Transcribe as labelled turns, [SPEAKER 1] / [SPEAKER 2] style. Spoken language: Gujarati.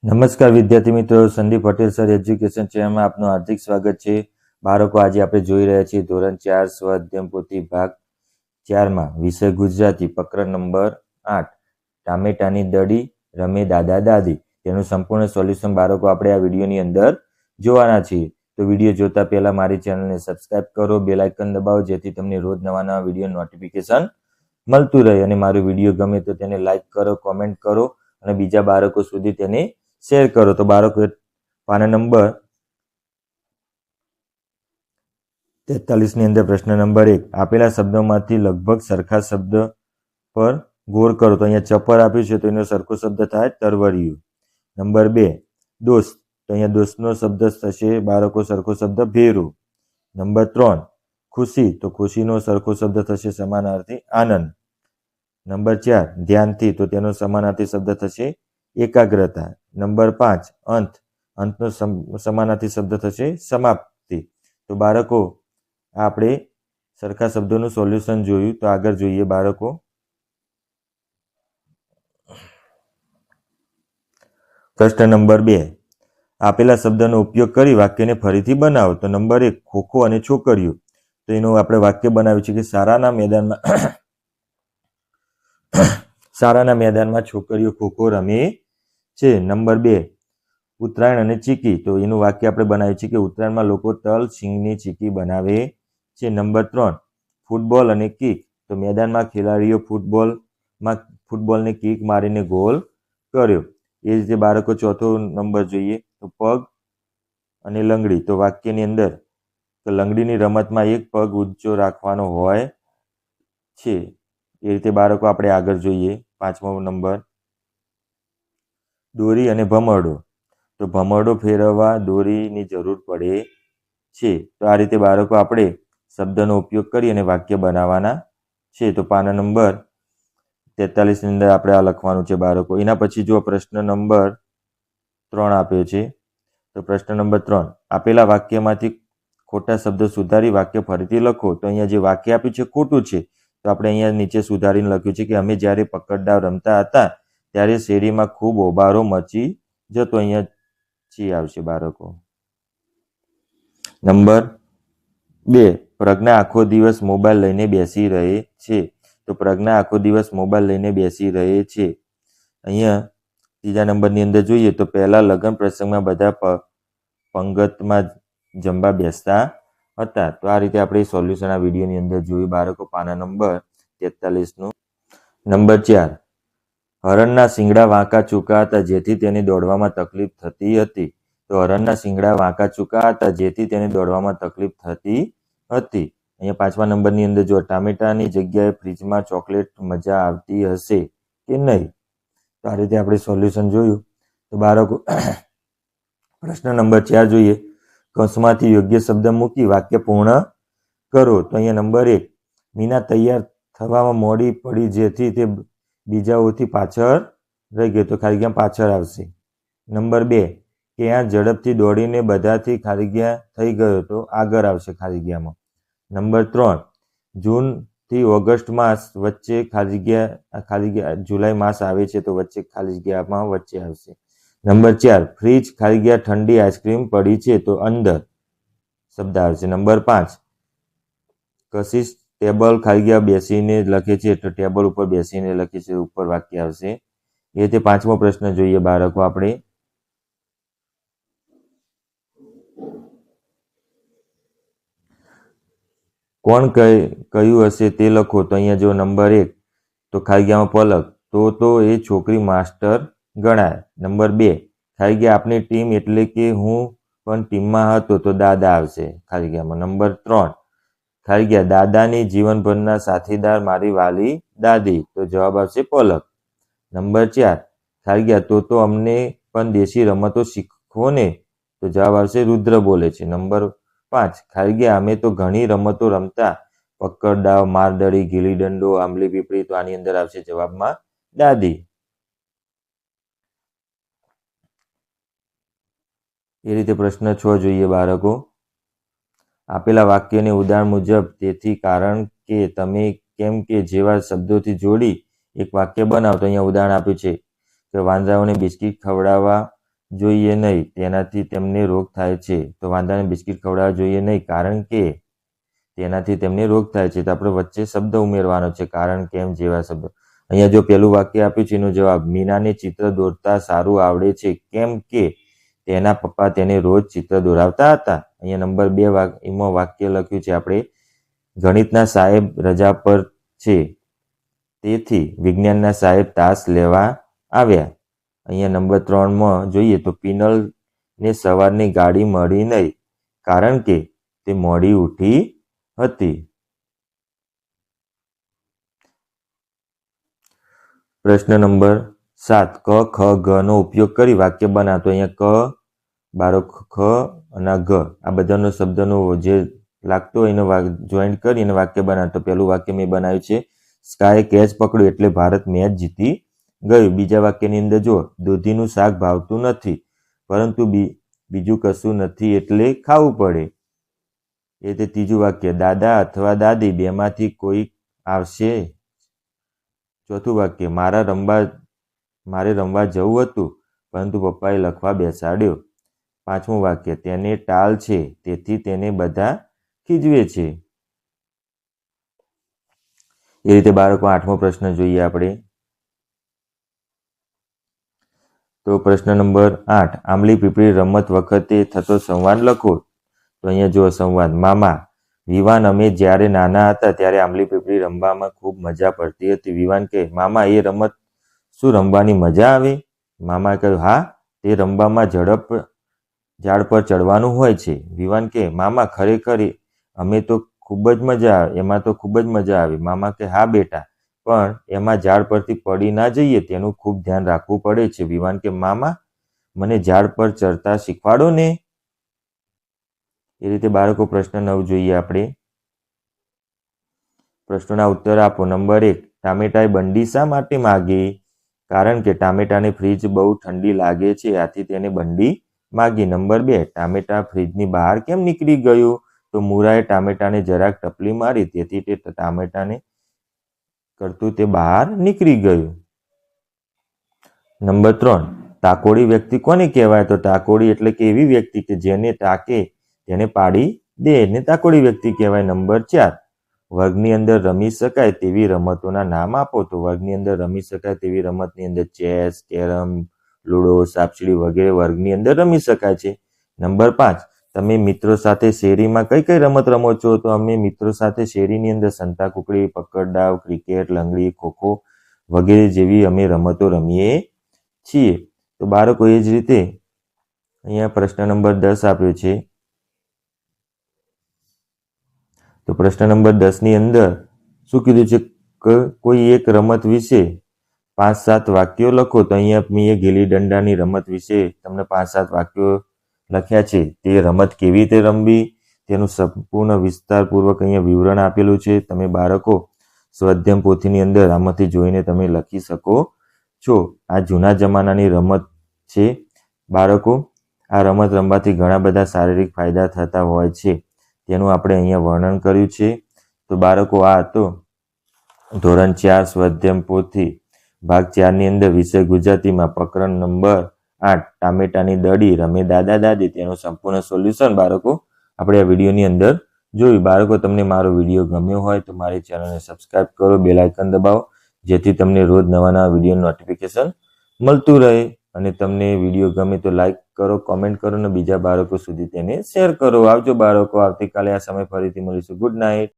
[SPEAKER 1] નમસ્કાર વિદ્યાર્થી મિત્રો, સંદીપ પટેલ સર એજ્યુકેશન ચેનલમાં આપનું હાર્દિક સ્વાગત છે. બાળકો, આજે આપણે જોઈ રહ્યા છીએ ધોરણ 4 સ્વાધ્યાય પોથી ભાગ 4માં વિષય ગુજરાતી પ્રકરણ નંબર 8 ટામેટાની દડી રમે દાદા દાદી. તેનું સંપૂર્ણ સોલ્યુશન બાળકો આપણે આ વિડીયોની અંદર જોવાના છીએ. તો વિડીયો જોતા પહેલા મારી ચેનલને સબસ્ક્રાઇબ કરો, બેલ આઇકન દબાવો, જેથી તમને રોજ નવા નવા વિડીયો નોટિફિકેશન મળતું રહે. અને મારો વિડીયો ગમે તો તેને લાઈક કરો, કોમેન્ટ કરો અને બીજા બાળકો સુધી તેને શેર કરો. તો બાળકો, પાના નંબર 43 ની અંદર પ્રશ્ન નંબર 1, આપેલા શબ્દોમાંથી લગભગ સરખા શબ્દ પર ગોળ કરો. તો અહીંયા ચપર આપ્યું છે, તો એનો સરખો શબ્દ થાય તરવરિયું. નંબર 2, દોસ્ત, તો અહીંયા દોસ્તનો શબ્દ થશે બાળકો સરખો શબ્દ ભેરું. નંબર 3, ખુશી, તો ખુશીનો સરખો શબ્દ થશે સમાનાર્થી આનંદ. નંબર 4, ધ્યાનથી, તો તેનો સમાનાર્થી શબ્દ થશે એકાગ્રતા. નંબર 5, અંત, અંતનો સમાનાર્થી શબ્દ થશે સમાપ્તિ. તો બાળકો, આપણે સરખા શબ્દોનું સોલ્યુશન જોયું. તો આગળ જોઈએ બાળકો. પ્રશ્ન નંબર 2, આપેલા શબ્દનો ઉપયોગ કરી વાક્યને ફરીથી બનાવો. તો નંબર 1, ખોખો અને છોકરીઓ, તો એનું આપણે વાક્ય બનાવ્યું છે કે શાળાના મેદાનમાં છોકરીઓ ખોખો રમે છે. નંબર 2, ઉત્તરાયણ અને ચીકી, તો એનું વાક્ય આપણે બનાવ્યું છે કે ઉત્તરાયણમાં લોકો તલ સિંગની ચીકી બનાવે છે. નંબર 3, ફૂટબોલ અને કિક, તો મેદાનમાં ખેલાડીઓ ફૂટબોલને કિક મારીને ગોલ કર્યો. એ રીતે બાળકો ચોથો નંબર જોઈએ, તો પગ અને લંગડી, તો વાક્યની અંદર તો લંગડીની રમતમાં એક પગ ઊંચો રાખવાનો હોય છે. એ રીતે બાળકો આપણે આગળ જોઈએ. 5મો નંબર, દોરી અને ભમરડો, તો ભમરડો ફેરવવા દોરીની જરૂર પડે છે. તો આ રીતે બાળકો આપણે શબ્દનો ઉપયોગ કરી અને વાક્ય બનાવવાના છે. તો પાના નંબર 43 ની અંદર આપણે આ લખવાનું છે બાળકો. એના પછી જો પ્રશ્ન નંબર 3 આપ્યો છે. તો પ્રશ્ન નંબર 3, આપેલા વાક્યમાંથી ખોટા શબ્દો સુધારી વાક્ય ફરીથી લખો. તો અહીંયા જે વાક્ય આપ્યું છે ખોટું છે, તો આપણે અહીંયા નીચે સુધારીને લખ્યું છે કે અમે જ્યારે પકડદાવ રમતા હતા ત્યારે શેરીમાં ખૂબ હોબાળો મચી જતો. અહીંયા છી આવશે બાળકો. નંબર 2, પ્રજ્ઞા આખો દિવસ મોબાઈલ લઈને બેસી રહે છે. તો પ્રજ્ઞા આખો દિવસ મોબાઈલ લઈને બેસી રહે છે. અહીંયા ત્રીજા નંબરની અંદર જોઈએ તો પહેલા લગ્ન પ્રસંગમાં બધા પંગતમાં જમવા બેસતા હતા. તો આ રીતે આપણે સોલ્યુશન આ વિડીયોની અંદર જોયું બાળકો. પાના નંબર 43 નું. નંબર 4, હરણના શિંગડા વાંકા ચૂકા હતા, જેથી તેને દોડવામાં તકલીફ થતી હતી. તો હરણના શિંગડા વાંકા ચૂકા હતા, જેથી તેને દોડવામાં તકલીફ થતી હતી. અહીંયા 5મા નંબરની અંદર જો ટામેટાની જગ્યાએ ફ્રીજમાં ચોકલેટ મજા આવતી હશે કે નહીં. તો આ રીતે આપણે સોલ્યુશન જોયું. તો બાળકો, પ્રશ્ન નંબર 4 જોઈએ. કૌંસમાંથી યોગ્ય શબ્દ મૂકી વાક્ય પૂર્ણ કરો. તો અહીંયા નંબર 1, મીના તૈયાર થવામાં મોડી પડી, જેથી તે બીજાઓથી પાછળ રહી ગઈ. તો ખાલી ગયા પાછળ આવશે. નંબર 2, કે આ ઝડપથી દોડીને બધાથી ખાલી ગયા થઈ ગયો, તો આગળ આવશે ખાલી ગયામાં. નંબર 3, જૂનથી ઓગસ્ટ માસ વચ્ચે ખાલી ગયા જુલાઈ માસ આવે છે, તો વચ્ચે ખાલી જગ્યામાં વચ્ચે આવશે. નંબર 4, ફ્રીજ ખાલી ગયા ઠંડી આઈસ્ક્રીમ પડી છે, તો અંદર શબ્દ આવશે. નંબર 5, કશિશ ટેબલ ખાલી ગયા બેસીને લખે છે, તો ટેબલ ઉપર બેસીને લખે છે, ઉપર વાક્ય આવશે. એ રીતે 5મો પ્રશ્ન જોઈએ બાળકો આપણે. કોણ કયું હશે તે લખો. તો અહીંયા જો નંબર 1, તો ખાલી ગયામાં પલક, તો એ છોકરી માસ્ટર ગણાય. નંબર 2, ખાલી ગયા આપણી ટીમ એટલે કે હું પણ ટીમમાં હતો, તો દાદા આવશે ખાલી ગયામાં. નંબર 3, ખાલી ગયા દાદાની જીવનભરના સાથીદાર મારી વાલી દાદી, તો જવાબ આવશે પલક. નંબર 4, ખાલી ગયા તો અમને પણ દેશી રમતો શીખવો ને, તો જવાબ આવશે રુદ્ર બોલે છે. નંબર 5, ખાલી ગયા અમે તો ઘણી રમતો રમતા, પકડ દાવ, મારદડી, ગીલી દંડો, આંબલી પીપળી, તો આની અંદર આવશે જવાબમાં દાદી. એ રીતે પ્રશ્ન 6 જોઈએ બાળકો. આપેલા વાક્યને ઉદાહરણ મુજબ તેથી કારણ કે તમે કેમ કે જેવા શબ્દોથી જોડી એક વાક્ય બનાવો. તો અહીંયા ઉદાહરણ આપ્યું છે કે વાંદરાઓને બિસ્કિટ ખવડાવવા જોઈએ નહીં, તેનાથી તેમને રોગ થાય છે. તો વાંદાને બિસ્કિટ ખવડાવવા જોઈએ નહીં, કારણ કે તેનાથી તેમને રોગ થાય છે. તો આપણે વચ્ચે શબ્દ ઉમેરવાનો છે, કારણ કેમ જેવા શબ્દો. અહીંયા જો પેલું વાક્ય આપ્યું છે એનો જવાબ, મીનાને ચિત્ર દોરતા સારું આવડે છે, કેમ કે તેના પપ્પા તેને રોજ ચિત્ર દોરાવતા હતા. અહીંયા નંબર 2 એમાં વાક્ય લખ્યું છે આપણે, ગણિતના સાહેબ રજા પર છે, તેથી વિજ્ઞાનના સાહેબ તાસ લેવા આવ્યા. અહીંયા નંબર 3માં જોઈએ તો પિનલને સવારની ગાડી મળી નહીં, કારણ કે તે મોડી ઉઠી હતી. પ્રશ્ન નંબર 7, ક, ખ, ગ નો ઉપયોગ કરી વાક્ય બનાવતો. અહીંયા ક, બાળક ખ અને ગ આ બધાનો શબ્દનો જે લાગતો હોય એનો જોઈન્ટ કરી અને વાક્ય બનાવતો. પહેલું વાક્ય મેં બનાવ્યું છે, સ્કાય કેચ પકડ્યું એટલે ભારત મેચ જીતી ગયું. બીજા વાક્યની અંદર જો, દૂધીનું શાક ભાવતું નથી, પરંતુ બીજું કશું નથી એટલે ખાવું પડે. એ તે ત્રીજું વાક્ય, દાદા અથવા દાદી બેમાંથી કોઈ આવશે. ચોથું વાક્ય, મારે રમવા જવું હતું, પરંતુ પપ્પાએ લખવા બેસાડ્યો. પાંચમું વાક્ય, તેને ટાલ છે, તેથી તેને બધા ખીજવે છે. એ રીતે બાળકો 8મો પ્રશ્ન જોઈએ આપણે. તો પ્રશ્ન નંબર 8, આંબલી પીપળી રમત વખતે થતો સંવાદ લખો. તો અહીંયા જો સંવાદ, મામા, વિવાન, અમે જ્યારે નાના હતા ત્યારે આંબલી પીપળી રમવામાં ખૂબ મજા પડતી હતી. વિવાન કહે, મામા એ રમત શું રમવાની મજા આવે? મામા કહ્યું, હા, તે રમવામાં ઝાડ પર ચડવાનું હોય છે. વિવાન કહે, મામા ખરેખર એમાં તો ખૂબ જ મજા આવે. મામા કહે, હા બેટા, પણ એમાં ઝાડ પરથી પડી ના જઈએ તેનું ખૂબ ધ્યાન રાખવું પડે છે. વિવાન કહે, મામા મને ઝાડ પર ચડતા શીખવાડો ને. એ રીતે બાળકો પ્રશ્ન 9 જોઈએ આપણે. પ્રશ્નોના ઉત્તર આપો. નંબર 1, ટામેટાએ બંડી શા માટે માગી? કારણ કે ટામેટાને ફ્રીજ બહુ ઠંડી લાગે છે, આથી તેને બંડી માગી. નંબર 2, ટામેટા ફ્રીજની બહાર કેમ નીકળી ગયું? તો મુરાએ ટામેટાને જરાક ટપલી મારી, તેથી તે ટામેટાને કરતું તે બહાર નીકળી ગયું. નંબર 3, ટાકોડી વ્યક્તિ કોને કહેવાય? તો ટાકોડી એટલે કે એવી વ્યક્તિ કે જેને ટાકે તેને પાડી દે એને ટાકોડી વ્યક્તિ કહેવાય. નંબર 4, વર્ગની અંદર રમી શકાય તેવી રમતોના નામ આપો. તો વર્ગની અંદર રમી શકાય તેવી રમતની અંદર ચેસ, કેરમ, લૂડો, સાપસીડી વગેરે વર્ગની અંદર રમી શકાય છે. નંબર 5, તમે મિત્રો સાથે શેરીમાં કઈ કઈ રમત રમો છો? તો અમે મિત્રો સાથે શેરીની અંદર સંતાકુકડી, પકડદાવ, ક્રિકેટ, લંગડી, ખોખો વગેરે જેવી અમે રમતો રમીએ છીએ. તો બાળકો એ જ રીતે અહીંયા પ્રશ્ન નંબર 10 આપ્યો છે. તો પ્રશ્ન નંબર 10 ની અંદર શું કીધું છે કે કોઈ એક રમત વિશે 5-7 વાક્યો લખો. તો અહીંયા મેં ગીલી દંડાની રમત વિશે તમને 5-7 વાક્યો લખ્યા છે. તે રમત કેવી રીતે રમવી તેનું સંપૂર્ણ વિસ્તારપૂર્વક અહીંયા વિવરણ આપેલું છે. તમે બાળકો સ્વાધ્યાય પોથીની અંદર આમાંથી જોઈને તમે લખી શકો છો. આ જૂના જમાનાની રમત છે. બાળકો આ રમત રમવાથી ઘણા બધા શારીરિક ફાયદા થતા હોય છે, તેનું આપણે અહીંયા વર્ણન કર્યું છે. તો બાળકો આ હતો ધોરણ 4 સ્વાધ્યાય પોથી ભાગ 4 ની અંદર વિષય ગુજરાતીમાં પ્રકરણ નંબર 8 ટામેટાની દડી રમે દાદા દાદી, તેનું સંપૂર્ણ સોલ્યુશન બાળકો આપણે આ વિડીયોની અંદર જોયું. બાળકો તમને મારો વિડીયો ગમ્યો હોય તો મારી ચેનલને સબસ્ક્રાઇબ કરો, બેલ આઇકન દબાવો, જેથી તમને રોજ નવા વિડીયોનું નોટિફિકેશન મળતું રહે. અને તમને વિડીયો ગમે તો લાઈક કરો, કોમેન્ટ કરો અને બીજા બાળકો સુધી તેને શેર કરો. આવજો બાળકો, આવતીકાલે આ સમય ફરીથી મળીશું. Good night.